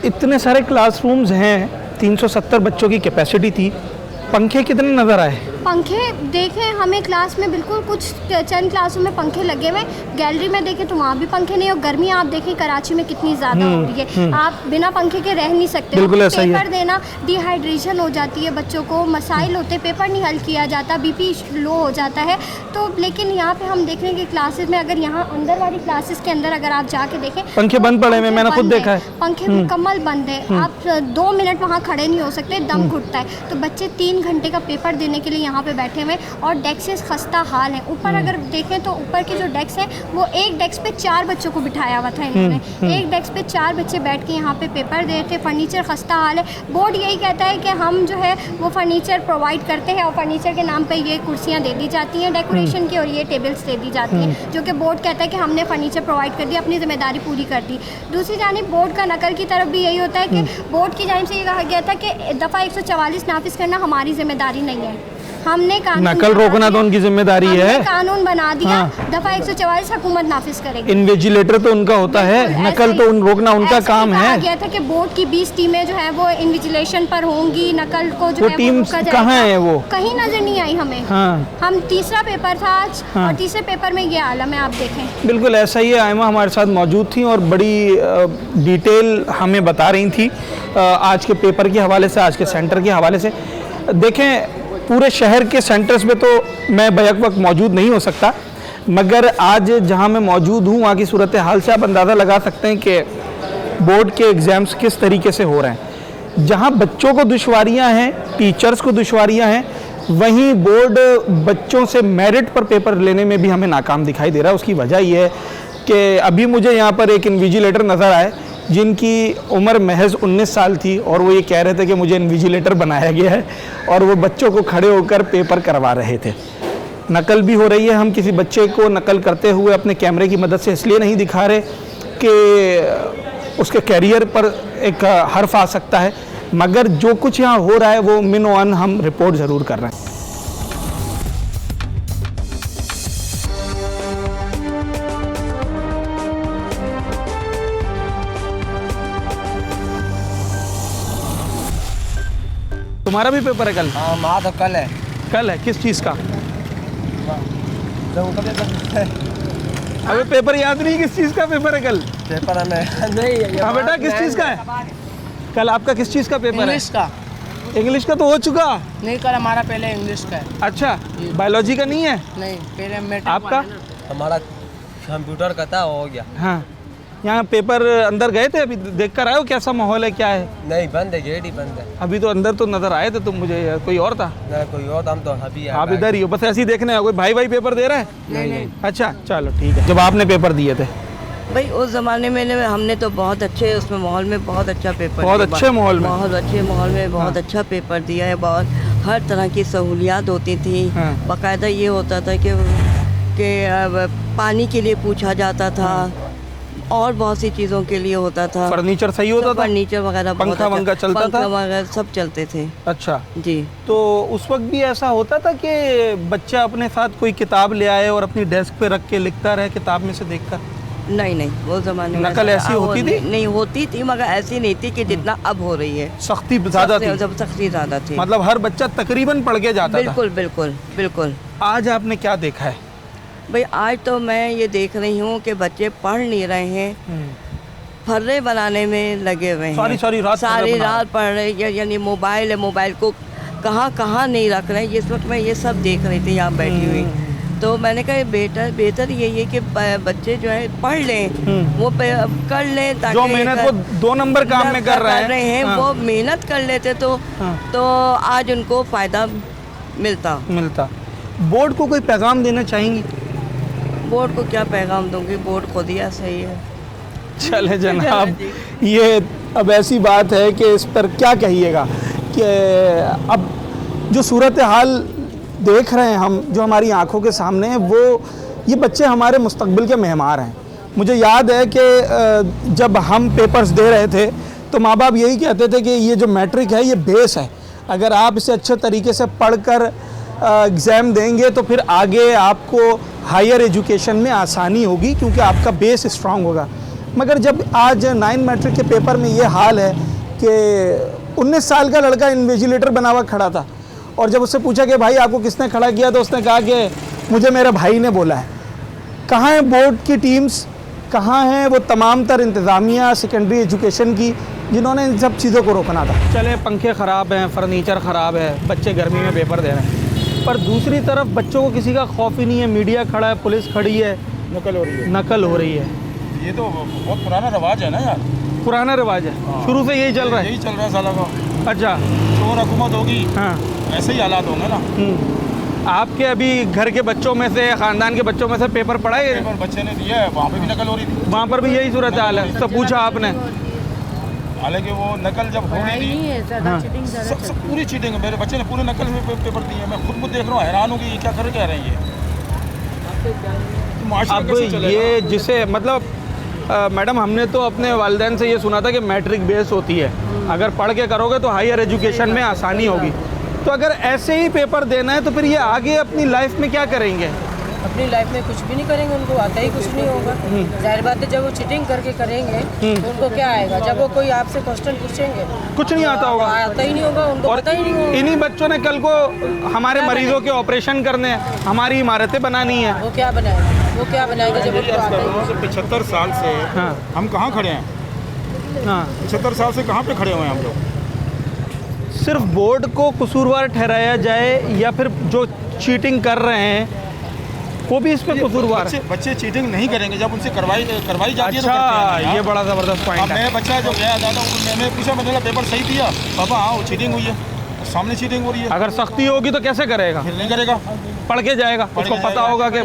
इतने सारे क्लासरूम्स हैं, 370 बच्चों की कैपेसिटी थी, पंखे कितने नज़र आए? पंखे देखें हमें क्लास में बिल्कुल कुछ चंद क्लासों में पंखे लगे हुए, गैलरी में देखें तो वहाँ भी पंखे नहीं। और गर्मी आप देखें कराची में कितनी ज़्यादा हो रही है, आप बिना पंखे के रह नहीं सकते। बिल्कुल ऐसा ही है। पेपर देना, डिहाइड्रेशन हो जाती है बच्चों को, मसाइल होते, पेपर नहीं हल किया जाता, बीपी लो हो जाता है। तो लेकिन यहाँ पे हम देख रहे हैं कि क्लासेस में, अगर यहाँ अंदर वाली क्लासेस के अंदर अगर आप जाके देखें, पंखे बंद पड़े हुए, मैंने खुद देखा है, पंखे मुकम्मल बंद है। आप 2 मिनट वहाँ खड़े नहीं हो सकते, दम घुटता है। तो बच्चे 3 घंटे का पेपर देने के लिए यहाँ पे बैठे हुए, और डेस्क खस्ता हाल है। ऊपर अगर देखें तो ऊपर के जो डेस्क है वो एक डेस्क पे 4 बच्चों को बिठाया हुआ था इन्होंने। एक डेस्क पे 4 बच्चे बैठ के यहाँ पे पेपर दे रहे थे। फर्नीचर खस्ता हाल है। बोर्ड यही कहता है कि हम जो है वो फर्नीचर प्रोवाइड करते हैं, और फर्नीचर के नाम पे ये कुर्सियाँ दे दी जाती हैं डेकोरेशन की, और ये टेबल्स दे दी जाती हैं, जो कि बोर्ड कहता है कि हमने फर्नीचर प्रोवाइड कर दिया, अपनी जिम्मेदारी पूरी कर दी। दूसरी जानिब बोर्ड का नकल की तरफ भी यही होता है कि बोर्ड की जानिब से ये कहा गया था कि दफ़ा 144 नाफिज करना हमारी जिम्मेदारी नहीं है। हमने कानून नकल रोकना तो उनकी जिम्मेदारी है, कानून बना दिया। दफ़ा 144 हुकूमत नाफिज करेगी। इन्विजिलेटर तो उनका होता है, नकल तो रोकना उनका काम है। कहा गया था कि बोर्ड की 20 टीमें जो है वो इन्विजिलेशन पर होंगी, नकल को जो है टीम कहाँ है वो, कहीं नजर नहीं आई हमें। हम तीसरा पेपर था आज, और तीसरे पेपर में ये आलम है, आप देखें। बिल्कुल ऐसा ही है। आयमा हमारे साथ मौजूद थी और बड़ी डिटेल हमें बता रही थी आज के पेपर के हवाले से, आज के सेंटर के हवाले से। देखें, पूरे शहर के सेंटर्स में तो मैं बैक वक्त मौजूद नहीं हो सकता, मगर आज जहां मैं मौजूद हूं वहां की सूरत हाल से आप अंदाज़ा लगा सकते हैं कि बोर्ड के एग्ज़ाम्स किस तरीके से हो रहे हैं। जहां बच्चों को दुश्वारियां हैं, टीचर्स को दुश्वारियां हैं, वहीं बोर्ड बच्चों से मेरिट पर पेपर लेने में भी हमें नाकाम दिखाई दे रहा है। उसकी वजह यह है कि अभी मुझे यहाँ पर एक इन्विजिलेटर नज़र आए जिनकी उम्र महज 19 साल थी, और वो ये कह रहे थे कि मुझे इन्विजिलेटर बनाया गया है, और वो बच्चों को खड़े होकर पेपर करवा रहे थे। नकल भी हो रही है। हम किसी बच्चे को नकल करते हुए अपने कैमरे की मदद से इसलिए नहीं दिखा रहे कि उसके कैरियर पर एक हर्फ आ सकता है, मगर जो कुछ यहाँ हो रहा है वो मिनो अन हम रिपोर्ट ज़रूर कर रहे हैं। तुम्हारा भी पेपर है कल? हाँ, माँ तो कल है। कल है? किस चीज़ का? अबे पेपर याद नहीं, किस चीज़ का पेपर है कल? पेपर हमें नहीं। हाँ बेटा, किस चीज़ का है कल आपका? किस चीज़ का पेपर है? इंग्लिश का। इंग्लिश का तो हो चुका नहीं, कल हमारा पहले इंग्लिश का है। अच्छा, बायोलॉजी का नहीं है? नहीं, पहले मैट्रिक। आपका? हमारा कंप्यूटर का था, हो गया। हाँ, यहाँ पेपर अंदर गए थे, अभी देख कर आए हो कैसा माहौल है, क्या है? नहीं, बंद है, गेट ही बंद है। अभी तो अंदर तो नजर आए थे तुम मुझे, कोई और था? नहीं, कोई और, हम तो अभी आप इधर ही हो, बस ऐसे ही देखने। कोई भाई पेपर दे रहा है? नहीं। अच्छा चलो ठीक है। जब आपने पेपर दिए थे भाई उस ज़माने में हमने तो बहुत अच्छे उसमें माहौल में बहुत अच्छा पेपर, बहुत अच्छे माहौल में, बहुत अच्छे माहौल में बहुत अच्छा पेपर दिया है। बहुत हर तरह की सहूलियात होती थी। बाकायदा ये होता था कि पानी के लिए पूछा जाता था, और बहुत सी चीज़ों के लिए होता था। फर्नीचर सही होता था? फर्नीचर वगैरह, पंखा वंखा चलता था? पंखा वगैरह सब चलते थे। अच्छा जी। तो उस वक्त भी ऐसा होता था कि बच्चा अपने साथ कोई किताब ले आए और अपनी डेस्क पे रख के लिखता रहे किताब में से देखकर? नहीं, वो ज़माने में नकल ऐसी होती थी? नहीं होती थी, मगर ऐसी नहीं थी कि जितना अब हो रही है। सख्ती ज़्यादा थी? सख्ती ज़्यादा थी। मतलब हर बच्चा तकरीबन पढ़ के जाता था? बिल्कुल बिल्कुल बिल्कुल। आज आपने क्या देखा है? भाई आज तो मैं ये देख रही हूँ कि बच्चे पढ़ नहीं रहे हैं, फर्रे बनाने में लगे हुए हैं। सारी रात पढ़ रहे हैं, यानी मोबाइल है, मोबाइल को कहाँ कहाँ नहीं रख रहे हैं। इस वक्त मैं ये सब देख रही थी यहाँ बैठी हुई, तो मैंने कहा बेहतर यही है कि बच्चे जो है पढ़ लें, वो कर लें, ताकि जो मेहनत वो 2 नंबर काम में कर रहे हैं हाँ। वो मेहनत कर लेते तो आज उनको फ़ायदा मिलता। बोर्ड को कोई पैगाम देना चाहेंगी? बोर्ड को क्या पैगाम दूंगी, बोर्ड को दिया सही है। चले जनाब, ये अब ऐसी बात है कि इस पर क्या कहिएगा कि अब जो सूरत हाल देख रहे हैं हम, जो हमारी आंखों के सामने है, वो ये बच्चे हमारे मुस्तकबिल के मेहमान हैं। मुझे याद है कि जब हम पेपर्स दे रहे थे तो माँ बाप यही कहते थे कि ये जो मैट्रिक है ये बेस है, अगर आप इसे अच्छे तरीके से पढ़कर एग्ज़ाम देंगे तो फिर आगे आपको हायर एजुकेशन में आसानी होगी, क्योंकि आपका बेस स्ट्रांग होगा। मगर जब आज 9 मैट्रिक के पेपर में ये हाल है कि 19 साल का लड़का इन्विजिलेटर बना हुआ खड़ा था, और जब उससे पूछा कि भाई आपको किसने खड़ा किया, तो उसने कहा कि मुझे मेरे भाई ने बोला है। कहाँ है बोर्ड की टीम्स, कहाँ हैं वो तमाम तर इंतज़ामिया सेकेंडरी एजुकेशन की, जिन्होंने इन सब चीज़ों को रोकना था? चले, पंखे ख़राब हैं, फर्नीचर ख़राब है, बच्चे गर्मी में पेपर दे रहे हैं, पर दूसरी तरफ बच्चों को किसी का खौफ ही नहीं है। मीडिया खड़ा है, पुलिस खड़ी है, नकल हो रही है। ये तो बहुत पुराना रिवाज है ना यार, पुराना रिवाज है, शुरू से यही चल रहा है। यही चल रहा है साला का। अच्छा, चोर हुकूमत होगी, हाँ, ऐसे ही हालात होंगे ना। आपके अभी घर के बच्चों में से, ख़ानदान के बच्चों में से पेपर पढ़ा है? पेपर बच्चे ने दिया है, वहाँ पे भी नकल हो रही थी। वहाँ पर भी यही सूरत हाल है? तो पूछा आपने? हालांकि वो नकल जब हो रही थी, हाँ, सब पूरी चीटिंग है। मेरे बच्चे ने पूरे नकल में पेपर दिए। मैं खुद देख रहा हूँ, हैरान हूँ कि ये क्या कर क्या रहे हैं ये। अब ये जिसे मतलब मैडम, हमने तो अपने वालिदैन से ये सुना था कि मैट्रिक बेस होती है, अगर पढ़ के करोगे तो हायर एजुकेशन में आसानी होगी। तो अगर ऐसे ही पेपर देना है तो फिर ये आगे अपनी लाइफ में क्या करेंगे? अपनी लाइफ में कुछ भी नहीं करेंगे, उनको आता ही कुछ नहीं होगा। जाहिर बात है, जब वो चीटिंग करके करेंगे तो उनको क्या आएगा? जब वो कोई आपसे क्वेश्चन पूछेंगे, कुछ नहीं आता होगा, आता ही नहीं होगा, उनको पता ही नहीं होगा। इन्हीं बच्चों ने कल को हमारे मरीजों के ऑपरेशन करने हैं, हमारी इमारतें बनानी है, वो क्या बनाएंगे? वो क्या बनाएंगे जब उनको आता ही नहीं? 75 साल से हाँ, हम कहाँ खड़े हैं? हाँ, 75 साल से कहाँ पे खड़े हुए हैं हम लोग? सिर्फ बोर्ड को कसूरवार ठहराया जाए या फिर जो चीटिंग कर रहे हैं वो भी इस पे कसूरवार है? बच्चे चीटिंग नहीं करेंगे जब उनसे करवाई जाती है। अच्छा, ये बड़ा ज़बरदस्त पॉइंट है। मेरा बच्चा जो गया था, मैंने पूछा, मैंने पेपर सही दिया, पापा हाँ वो चीटिंग हुई है, सामने चीटिंग हो रही है। अगर सख्ती होगी तो कैसे करेगा? फिर नहीं करेगा, पढ़ के जाएगा, उसको पता होगा कि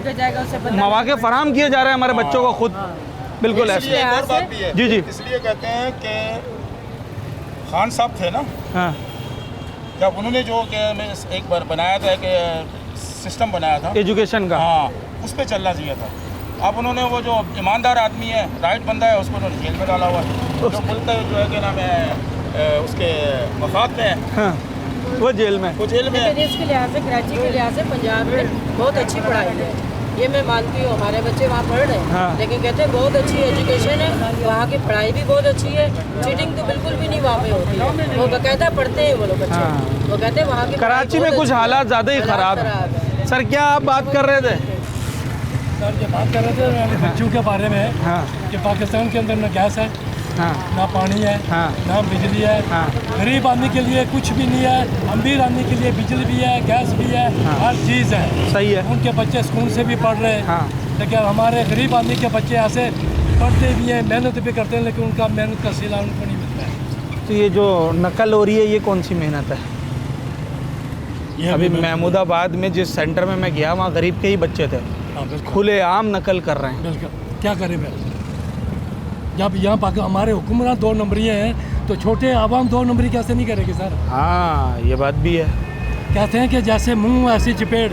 मौके फराहम किए जा रहे हैं हमारे बच्चों को खुद। बिल्कुल ऐसे। जी जी, इसलिए कहते हैं कि खान साहब थे ना, हाँ, जब उन्होंने जो एक बार बनाया था कि सिस्टम बनाया था एजुकेशन का, हाँ, उस पर चलना चाहिए था। अब उन्होंने वो जो ईमानदार आदमी है, राइट बंदा है, उसको उन्होंने जेल में डाला हुआ है। जो मुल्क जो है क्या नाम है, उसके मफाद में है, हाँ, वो जेल में, वो जेल में है। देश के लिहाज से, कराची के लिहाज से पंजाब में बहुत अच्छी पढ़ाई है, ये मैं मानती हूँ। हमारे बच्चे वहाँ पढ़ रहे हैं, हाँ, लेकिन कहते हैं बहुत अच्छी एजुकेशन है, वहाँ की पढ़ाई भी बहुत अच्छी है, चीटिंग तो बिल्कुल भी नहीं वहाँ पे होती है, वो बाकायदा पढ़ते हैं वो लोग बच्चे। हाँ, वो कहते हैं वहाँ की कराची में कुछ हालात ज़्यादा ही ख़राब है। सर, क्या आप बात कर रहे थे? सर, ये बात कर रहे थे बच्चों के बारे में, हाँ, कि पाकिस्तान के अंदर ना गैस है, हाँ, ना पानी है, हाँ, ना बिजली है, हाँ, गरीब आदमी के लिए कुछ भी नहीं है, अमीर आदमी के लिए बिजली भी है, गैस भी है, हाँ, हर चीज़ है। सही है। उनके बच्चे स्कूल से भी पढ़ रहे हैं, हाँ, लेकिन हमारे गरीब आदमी के बच्चे ऐसे पढ़ते भी हैं, मेहनत भी करते हैं, लेकिन उनका मेहनत का सिला उनको नहीं मिलता है। तो ये जो नकल हो रही है, ये कौन सी मेहनत है? अभी महमूदाबाद में जिस सेंटर में मैं गया, वहाँ गरीब के ही बच्चे थे, खुलेआम नकल कर रहे हैं। क्या करें मैं, जब यहाँ हमारे हुक्मरान 2 नंबरी हैं, तो छोटे आवाम 2 नंबरी कैसे नहीं करेगी सर? हाँ, ये बात भी है। कहते हैं कि जैसे मुंह ऐसी चपेट।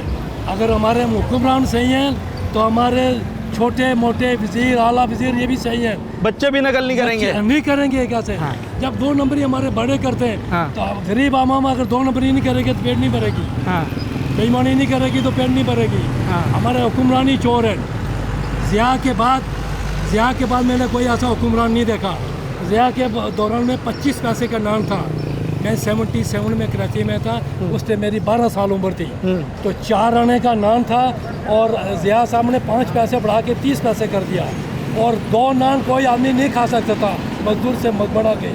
अगर हमारे हुक्मरान सही हैं तो हमारे छोटे मोटे वजीर, आला वजीर ये भी सही है। बच्चे भी नकल नहीं करेंगे? नहीं करेंगे कैसे? हाँ। जब 2 नंबरी हमारे बड़े करते हैं, हाँ, तो गरीब आवाम अगर 2 नंबरी नहीं करेगी तो पेट नहीं भरेगी, हाँ, बेईमानी नहीं करेगी तो पेट नहीं भरेगी। हाँ। हमारे हुक्मरानी चोर है। ज़िया के बाद मैंने कोई ऐसा हुक्मरान नहीं देखा। ज़िया के दौरान में 25 पैसे का नाम था। मैं 77 में कराची में था, उस टाइम मेरी 12 साल उम्र थी, तो 4 आने का नाम था, और ज़िया साहब ने 5 पैसे बढ़ा के 30 पैसे कर दिया। और 2 नान कोई आदमी नहीं खा सकता था, मजदूर से बना के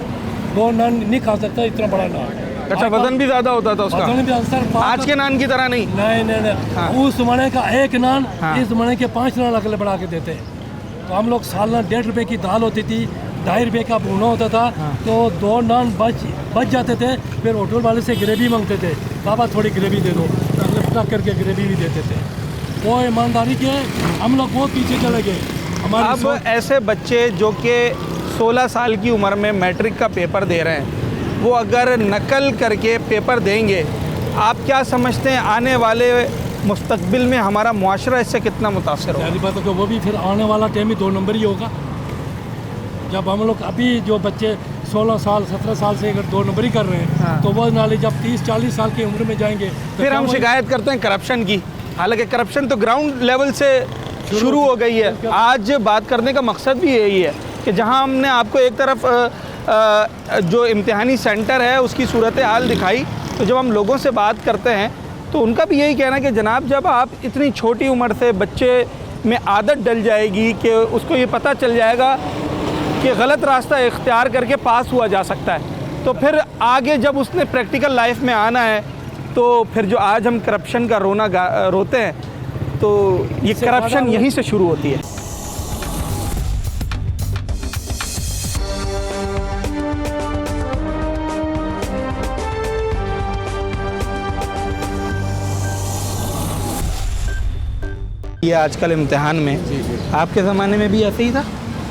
2 नान नहीं खा सकता, इतना बड़ा नान। अच्छा, वजन भी ज़्यादा होता था उसका? वजन भी सर आज के नान की तरह नहीं? नहीं। हाँ। उस ज़माने का 1 नान, इस ज़माने के 5 नान अगले बढ़ा के देते। तो हम लोग सालाना 1.5 रुपये की दाल होती थी, 2.5 रुपये का भुना होता था। तो 2 नान बच जाते थे, फिर होटल वाले से ग्रेवी मांगते थे, बाबा थोड़ी ग्रेवी दे दो, लिफ्ट करके ग्रेवी भी देते थे। वो ईमानदारी के हम लोग बहुत पीछे चले गए। अब ऐसे बच्चे जो कि 16 साल की उम्र में मैट्रिक का पेपर दे रहे हैं, वो अगर नकल करके पेपर देंगे, आप क्या समझते हैं आने वाले मुस्तकबिल में हमारा मुआशरा इससे कितना मुतासर होगा? पहली बात है कि वो भी फिर आने वाला टाइम ही 2 नंबर ही होगा। जब हम लोग अभी जो बच्चे 16 साल 17 साल से अगर 2 नंबर ही कर रहे हैं, तो वो नाले जब 30-40 साल की उम्र में जाएंगे तो फिर हम शिकायत करते हैं करप्शन की। हालांकि करप्शन तो ग्राउंड लेवल से शुरू हो गई है। आज बात करने का मकसद भी यही है कि जहां हमने आपको एक तरफ जो इम्तिहानी सेंटर है उसकी सूरत हाल दिखाई, तो जब हम लोगों से बात करते हैं तो उनका भी यही कहना है कि जनाब, जब आप इतनी छोटी उम्र से बच्चे में आदत डल जाएगी कि उसको ये पता चल जाएगा कि गलत रास्ता इख्तियार करके पास हुआ जा सकता है, तो फिर आगे जब उसने प्रैक्टिकल लाइफ में आना है, तो फिर जो आज हम करप्शन का रोना रोते हैं, तो ये करप्शन यहीं से शुरू होती है। ये आजकल इम्तिहान में, आपके ज़माने में भी ऐसे ही था?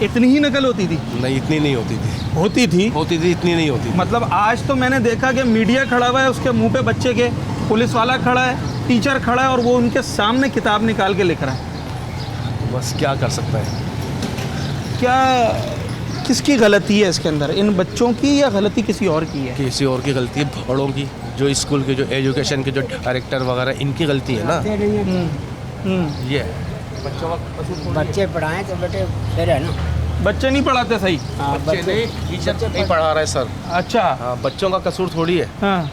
इतनी ही नकल होती थी? नहीं, इतनी नहीं होती थी। होती थी? होती थी, इतनी नहीं होती। मतलब आज तो मैंने देखा कि मीडिया खड़ा हुआ है, उसके मुंह पे बच्चे के, पुलिस वाला खड़ा है, टीचर खड़ा है, और वो उनके सामने किताब निकाल के लिख रहा है। बस क्या कर सकता है? क्या किसकी गलती है इसके अंदर, इन बच्चों की या गलती किसी और की है? किसी और की गलती है, बड़ों की, जो स्कूल के, जो एजुकेशन के जो डायरेक्टर वगैरह, इनकी गलती है ना। ये बच्चों का बच्चे पढ़ाएं तो बेटे फिर है ना। बच्चे नहीं पढ़ाते सही? हाँ, बच्चे नहीं, टीचर नहीं पढ़ा रहा है सर। अच्छा। हाँ, बच्चों का कसूर थोड़ी है। हाँ।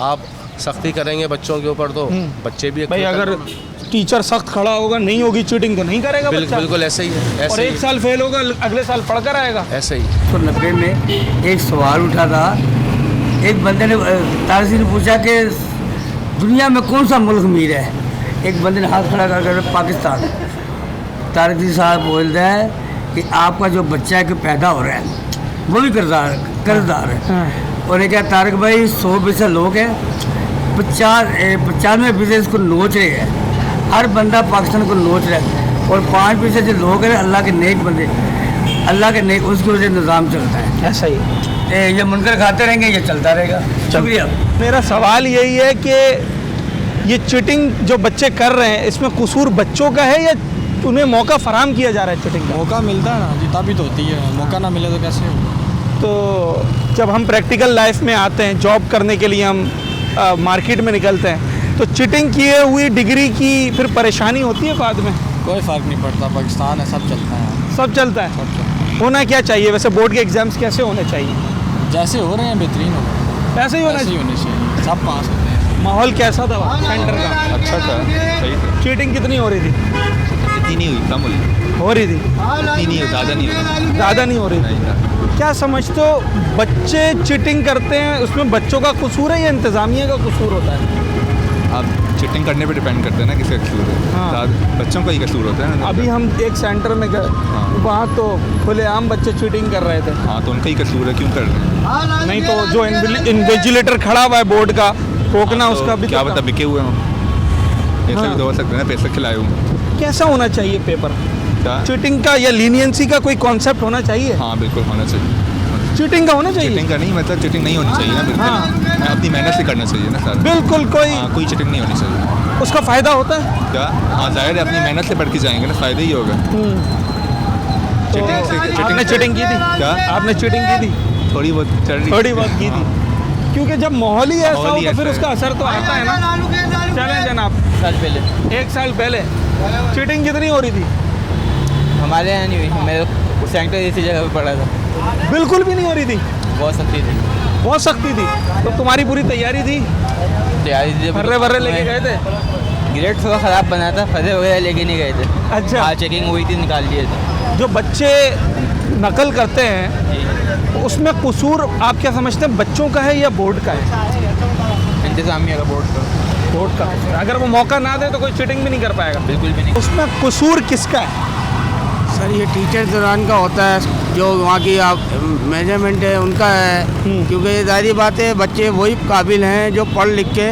आप सख्ती करेंगे बच्चों के ऊपर तो बच्चे भी भाई, अगर टीचर सख्त खड़ा होगा, नहीं होगी चीटिंग तो नहीं करेगा बच्चा। बिल्कुल ऐसे ही है। और 1 साल फेल होगा, अगले साल पढ़ कर आएगा। ऐसे ही। तो 90 में एक सवाल उठा था, एक बंदे ने तारक जी ने पूछा कि दुनिया में कौन सा मुल्क अमीर है? एक बंदे ने हाथ खड़ा कर पाकिस्तान। तारक जी साहब बोल रहे हैं कि आपका जो बच्चा है कि पैदा हो रहा है वो भी कर्जदार है। और ये क्या तारक भाई, 100% लोग हैं, 95% इसको नोच रहे हैं, हर बंदा पाकिस्तान को नोच रहा है, और 5% जो लोग हैं अल्लाह के नेक बंदे, अल्लाह के नेक, उसकी वजह से निज़ाम चलता है। ऐसा ही ये मुनकर खाते रहेंगे, ये चलता रहेगा। शुक्रिया। मेरा सवाल यही है कि ये चीटिंग जो बच्चे कर रहे हैं, इसमें कसूर बच्चों का है या उन्हें मौका फराहम किया जा रहा है चीटिंग का? मौका मिलता है ना जी, तभी तो होती है, मौका ना मिले तो कैसे हो? तो जब हम प्रैक्टिकल लाइफ में आते हैं, जॉब करने के लिए हम मार्केट में निकलते हैं, तो चीटिंग किए हुई डिग्री की फिर परेशानी होती है बाद में? कोई फ़र्क नहीं पड़ता, पाकिस्तान है, सब चलता है। सब चलता है। होना क्या चाहिए वैसे? बोर्ड के एग्ज़ाम्स कैसे होने चाहिए? जैसे हो रहे हैं बेहतरीन हो रहे हैं। ऐसे ही होने चाहिए, सब पास होते हैं। माहौल कैसा था सेंटर का? अच्छा था, सही था। चीटिंग कितनी हो रही थी? इतनी नहीं हुई, कम हो रही थी? इतनी नहीं, ज़्यादा नहीं हुई। ज़्यादा नहीं हो रही थी। क्या समझते हो, बच्चे चीटिंग करते हैं, उसमें बच्चों का कसूर है या इंतज़ामिया का कसूर होता है? आप चीटिंग करने पे डिपेंड करते हैं ना, किसका कसूर है। हाँ। बच्चों का ही कसूर होता है ना। अभी हम एक सेंटर में गए, वहाँ तो खुलेआम बच्चे चीटिंग कर रहे थे। हाँ, तो उनका ही कसूर है, क्यों कर रहे हैं? नहीं तो जो इन्विजिलेटर खड़ा हुआ है बोर्ड का, रोकना तो उसका भी क्या पता बिके हुए हम, ऐसा भी तो हो सकता है ना, पैसे खिलाए हुए। कैसा होना चाहिए पेपर? चीटिंग का या लीनियंसी का कोई कॉन्सेप्ट होना चाहिए? हाँ, बिल्कुल होना चाहिए। चीटिंग का होना चाहिए? चीटिंग का नहीं, मतलब चीटिंग नहीं होनी चाहिए ना, बिल्कुल। हाँ। अपनी मेहनत से करना चाहिए ना सर। बिल्कुल। कोई चीटिंग नहीं होनी चाहिए। उसका फ़ायदा होता है क्या? हाँ, जाहिर है, अपनी मेहनत से पढ़ के जाएंगे ना, फ़ायदा ही होगा। आपने चीटिंग की थी? क्या आपने चीटिंग की थी? थोड़ी बहुत की थी, क्योंकि जब माहौल ही ऐसा हो तो फिर उसका असर तो आता है ना। चलें जनाब, 1 साल पहले चीटिंग कितनी हो रही थी? हमारे यहाँ नहीं हुई, मेरे सेंटर इसी जगह पे पड़ा था। बिल्कुल भी नहीं हो रही थी? बहुत सख्ती थी। बहुत सख्ती थी? तो तुम्हारी पूरी तैयारी थी? फर्रे लेके गए थे? ग्रेड थोड़ा ख़राब बना था, फर्रे वगैरह लेके नहीं गए थे। अच्छा। चेकिंग हुई थी, निकाल दिए थे। जो बच्चे नकल करते हैं उसमें कसूर आप क्या समझते हैं, बच्चों का है या बोर्ड का है? इंतजामिया का, बोर्ड का। अगर वो मौका ना दे तो कोई चीटिंग भी नहीं कर पाएगा। बिल्कुल भी नहीं। उसमें कसूर किसका है? सर ये टीचर दौरान का होता है, जो वहाँ की आप मैनेजमेंट है उनका है, क्योंकि ये जाहिर बात है बच्चे वही काबिल हैं जो पढ़ लिख के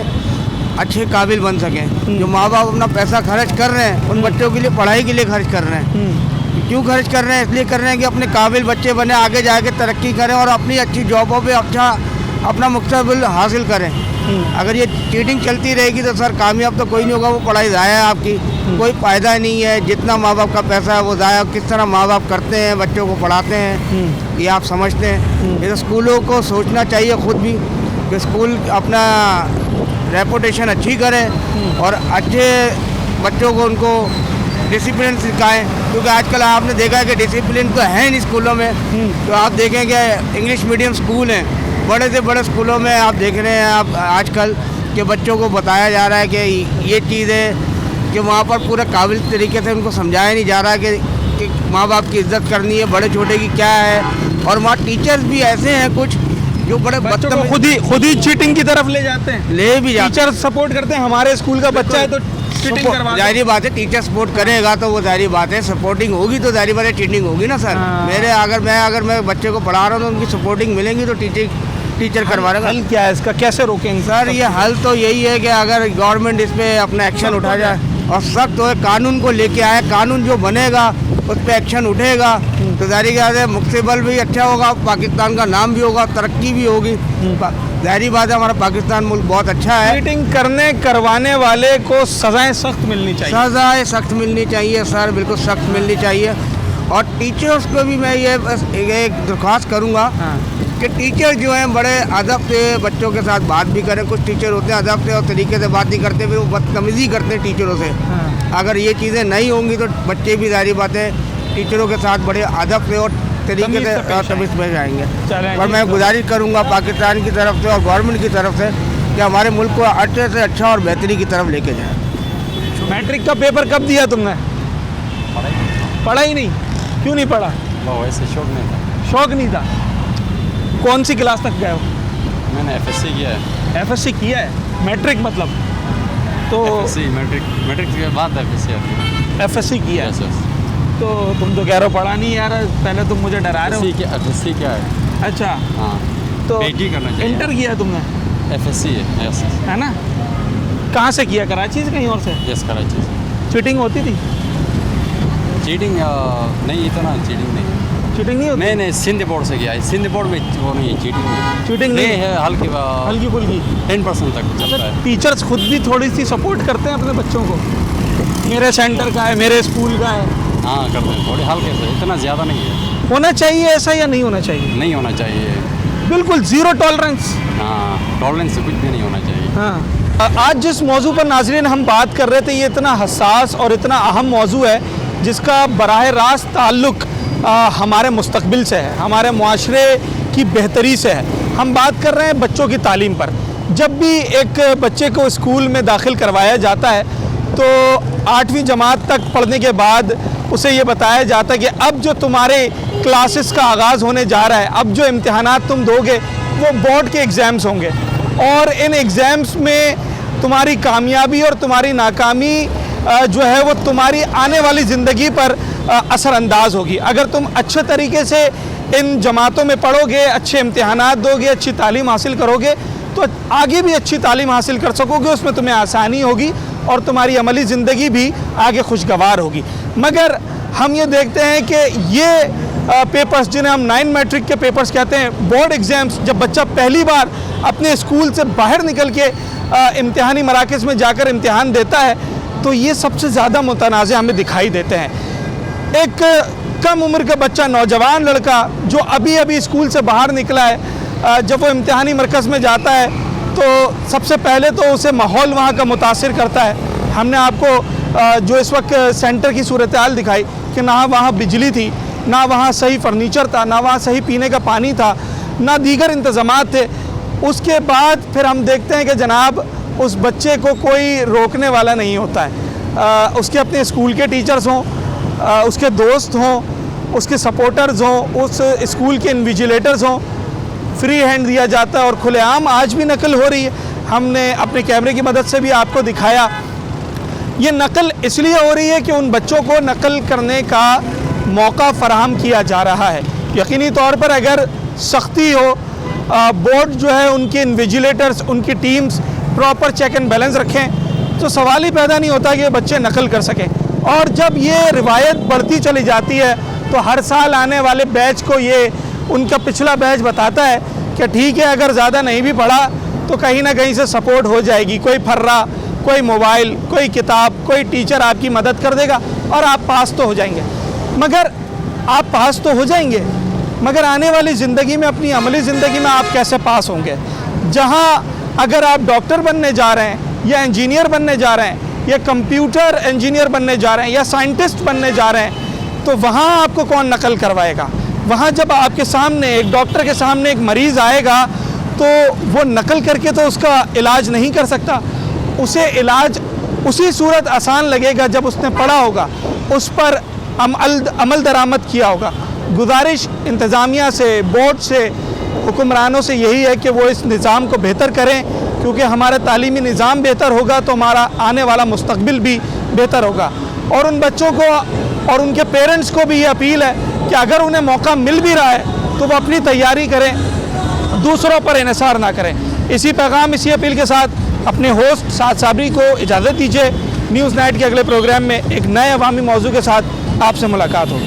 अच्छे काबिल बन सकें। जो माँ बाप अपना पैसा खर्च कर रहे हैं उन बच्चों के लिए, पढ़ाई के लिए खर्च कर रहे हैं। क्यों खर्च कर रहे हैं? इसलिए कर रहे हैं कि अपने काबिल बच्चे बने, आगे जाके तरक्की करें और अपनी अच्छी जॉबों पे अच्छा अपना मुस्तकबिल हासिल करें। अगर ये चीटिंग चलती रहेगी तो सर कामयाब तो कोई नहीं होगा, वो पढ़ाई ज़ाया है आपकी, कोई फ़ायदा नहीं है। जितना माँ बाप का पैसा है वो ज़ाया, किस तरह माँ बाप करते हैं, बच्चों को पढ़ाते हैं, ये आप समझते हैं। ये तो स्कूलों को सोचना चाहिए खुद भी कि स्कूल अपना रेपुटेशन अच्छी करें और अच्छे बच्चों को उनको डिसिप्लिन सिखाएं, क्योंकि आजकल आपने देखा है कि डिसिप्लिन तो है नहीं स्कूलों में। तो आप देखेंगे इंग्लिश मीडियम स्कूल हैं, बड़े से बड़े स्कूलों में आप देख रहे हैं आप आजकल के बच्चों को बताया जा रहा है कि ये चीज़ है, कि वहाँ पर पूरे काबिल तरीके से उनको समझाया नहीं जा रहा है कि माँ बाप की इज्जत करनी है, बड़े छोटे की क्या है। और वहाँ टीचर्स भी ऐसे हैं कुछ जो बड़े बच्चों को खुद ही चीटिंग की तरफ ले जाते हैं, ले भी जाते हैं। टीचर सपोर्ट करते हैं, हमारे स्कूल का बच्चा है तो चीटिंग करवा, जाहिर बात है टीचर सपोर्ट करेगा तो वो जाहिर बात है, सपोर्टिंग होगी तो जाहिर बात है चीटिंग होगी ना सर। मेरे अगर मैं बच्चे को पढ़ा रहा हूँ तो उनकी सपोर्टिंग मिलेंगी तो टीचर करवा रहा है। हल क्या है इसका, कैसे रोकेंगे सर? ये हल तो यही है कि अगर गवर्नमेंट इस पर अपना एक्शन उठा जाए और सख्त हो, कानून को लेके आए, कानून जो बनेगा उस पर एक्शन उठेगा तो जाहिर बात है मुस्तकबिल भी अच्छा होगा, पाकिस्तान का नाम भी होगा, तरक्की भी होगी। जाहिर बात है हमारा पाकिस्तान मुल्क बहुत अच्छा है। चीटिंग करवाने वाले को सजाएं सख्त मिलनी चाहिए, सजाएं सख्त मिलनी चाहिए सर, बिल्कुल सख्त मिलनी चाहिए। और टीचर्स को भी मैं ये बस एक दरख्वास्त करूँगा कि टीचर जो हैं बड़े अदब से बच्चों के साथ बात भी करें। कुछ टीचर होते हैं अदब से और तरीके से बात नहीं करते, फिर वो बदतमीज़ी करते हैं टीचरों से। अगर ये चीज़ें नहीं होंगी तो बच्चे भी जाहिर बात है टीचरों के साथ बड़े अदब से और तरीके से तमीज़ में जाएंगे। और मैं गुजारिश करूँगा पाकिस्तान की तरफ से और गवर्नमेंट की तरफ से कि हमारे मुल्क को अच्छे से अच्छा और बेहतरी की तरफ लेके जाए। मैट्रिक का पेपर कब दिया तुमने? पढ़ा ही नहीं? क्यों नहीं पढ़ा? वैसे शौक नहीं था। शौक नहीं था? कौन सी क्लास तक गए हो? मैंने एफएससी किया है। एफएससी किया है? मैट्रिक मतलब तो एफएससी मैट्रिक के बाद एफएससी आती है। एफएससी किया है तो तुम तो कह रहे हो पढ़ा नहीं यार, पहले तुम मुझे डरा रहे हो। एफएससी क्या है? अच्छा हाँ, तो पीटी करना चाहिए। इंटर किया तुमने? एफएससी है, यस है ना? कहाँ से किया? कराची से कहीं और से? यस कराची से। चीटिंग होती थी? चीटिंग नहीं, इतना चीटिंग नहीं। चीटिंग नहीं होती? नहीं सिंध बोर्ड से किया है। सिंध बोर्ड में वो नहीं है चीटिंग नहीं है, हल्की फुल्की 10% तक चलता है। टीचर्स खुद भी थोड़ी सी सपोर्ट करते हैं अपने बच्चों को, मेरे सेंटर का है, मेरे स्कूल का है। हाँ करते हैं थोड़े हल्के से, इतना ज़्यादा नहीं है। होना चाहिए ऐसा या नहीं होना चाहिए? नहीं होना चाहिए, बिल्कुल ज़ीरो टॉलरेंस। हाँ, टॉलरेंस से कुछ भी नहीं होना चाहिए। हाँ, आज जिस मौजू पर नाज़रीन हम बात कर रहे थे, ये इतना हसास और इतना अहम मौजू है जिसका बराह रास्त ताल्लुक़ हमारे मुस्तकबिल से है, हमारे मुआशरे की बेहतरी से है। हम बात कर रहे हैं बच्चों की तालीम पर। जब भी एक बच्चे को स्कूल में दाखिल करवाया जाता है तो 8वीं जमात तक पढ़ने के बाद उसे ये बताया जाता है कि अब जो तुम्हारे क्लासेस का आगाज़ होने जा रहा है, अब जो इम्तिहानात तुम दोगे वो बोर्ड के एग्ज़ाम्स होंगे और इन एग्ज़ाम्स में तुम्हारी कामयाबी और तुम्हारी नाकामी जो है वो तुम्हारी आने वाली ज़िंदगी पर असरअंदाज होगी। अगर तुम अच्छे तरीके से इन जमातों में पढ़ोगे, अच्छे इम्तिहानात दोगे, अच्छी तालीम हासिल करोगे तो आगे भी अच्छी तालीम हासिल कर सकोगे, उसमें तुम्हें आसानी होगी और तुम्हारी अमली ज़िंदगी भी आगे खुशगवार होगी। मगर हम ये देखते हैं कि ये पेपर्स जिन्हें हम 9 मैट्रिक के पेपर्स कहते हैं, बोर्ड एग्ज़ाम्स, जब बच्चा पहली बार अपने स्कूल से बाहर निकल के इम्तिहानी मराकज़ में जाकर इम्तिहान देता है तो ये सबसे ज़्यादा मुतनाज़ हमें दिखाई देते हैं। एक कम उम्र का बच्चा, नौजवान लड़का जो अभी अभी स्कूल से बाहर निकला है, जब वो इम्तिहानी मरकज़ में जाता है तो सबसे पहले तो उसे माहौल वहाँ का मुतासिर करता है। हमने आपको जो इस वक्त सेंटर की सूरत हाल दिखाई कि ना वहाँ बिजली थी, ना वहाँ सही फर्नीचर था, ना वहाँ सही पीने का पानी था, ना दीगर इंतज़ामात थे। उसके बाद फिर हम देखते हैं कि जनाब उस बच्चे को कोई रोकने वाला नहीं होता है। उसके अपने स्कूल के टीचर्स हों, उसके दोस्त हों, उसके सपोर्टर्स हों, उस स्कूल के इन्विजिलेटर्स हों, फ्री हैंड दिया जाता है और खुलेआम आज भी नकल हो रही है। हमने अपने कैमरे की मदद से भी आपको दिखाया। ये नकल इसलिए हो रही है कि उन बच्चों को नकल करने का मौका फराहम किया जा रहा है। यकीनी तौर पर अगर सख्ती हो, बोर्ड जो है उनके इन्विजिलेटर्स, उनकी teams proper check and balance रखें तो सवाल ही पैदा नहीं होता कि बच्चे नकल कर सकें। और जब ये रिवायत बढ़ती चली जाती है तो हर साल आने वाले बैच को ये उनका पिछला बैच बताता है कि ठीक है, अगर ज़्यादा नहीं भी पढ़ा तो कहीं ना कहीं से सपोर्ट हो जाएगी, कोई फर्रा, कोई मोबाइल, कोई किताब, कोई टीचर आपकी मदद कर देगा और आप पास तो हो जाएंगे। मगर आप पास तो हो जाएंगे, मगर आने वाली ज़िंदगी में, अपनी अमली ज़िंदगी में आप कैसे पास होंगे? जहां अगर आप डॉक्टर बनने जा रहे हैं या इंजीनियर बनने जा रहे हैं या कंप्यूटर इंजीनियर बनने जा रहे हैं या साइंटिस्ट बनने जा रहे हैं, तो वहाँ आपको कौन नकल करवाएगा? वहाँ जब आपके सामने, एक डॉक्टर के सामने एक मरीज़ आएगा तो वो नकल करके तो उसका इलाज नहीं कर सकता। उसे इलाज उसी सूरत आसान लगेगा जब उसने पढ़ा होगा, उस पर अमल दरामद किया होगा। गुजारिश इंतज़ामिया से, बोर्ड से, हुक्मरानों से यही है कि वो इस निज़ाम को बेहतर करें, क्योंकि हमारा तालीमी निज़ाम बेहतर होगा तो हमारा आने वाला मुस्तकबिल भी बेहतर होगा। और उन बच्चों को और उनके पेरेंट्स को भी ये अपील है कि अगर उन्हें मौका मिल भी रहा है तो वो अपनी तैयारी करें, दूसरों पर इन्हिसार ना करें। इसी पैगाम, इसी अपील के साथ अपने होस्ट साद साबरी को इजाज़त दीजिए। न्यूज़ नाइट के अगले प्रोग्राम में एक नए अवामी मौजू के साथ आपसे मुलाकात होगी।